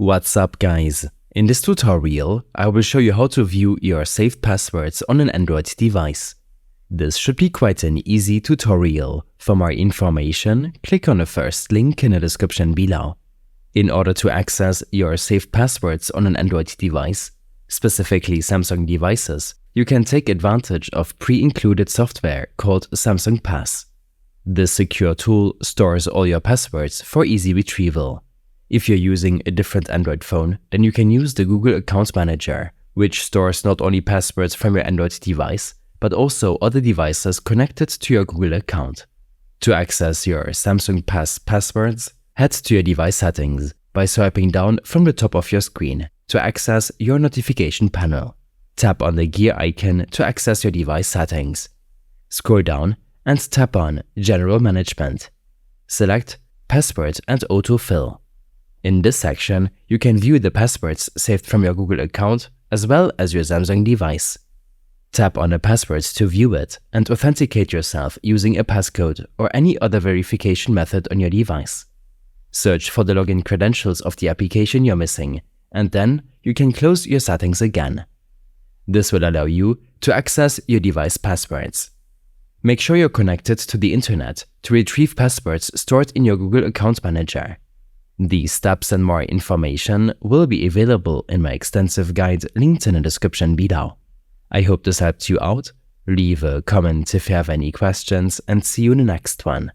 What's up, guys? In this tutorial, I will show you how to view your saved passwords on an Android device. This should be quite an easy tutorial. For more information, click on the first link in the description below. In order to access your saved passwords on an Android device, specifically Samsung devices, you can take advantage of pre-included software called Samsung Pass. This secure tool stores all your passwords for easy retrieval. If you're using a different Android phone, then you can use the Google Account Manager, which stores not only passwords from your Android device, but also other devices connected to your Google account. To access your Samsung Pass passwords, head to your device settings by swiping down from the top of your screen to access your notification panel. Tap on the gear icon to access your device settings. Scroll down and tap on General Management. Select Password and Autofill. In this section, you can view the passwords saved from your Google account as well as your Samsung device. Tap on the passwords to view it and authenticate yourself using a passcode or any other verification method on your device. Search for the login credentials of the application you're missing, and then you can close your settings again. This will allow you to access your device passwords. Make sure you're connected to the internet to retrieve passwords stored in your Google Account Manager. These steps and more information will be available in my extensive guide linked in the description below. I hope this helped you out. Leave a comment if you have any questions and see you in the next one.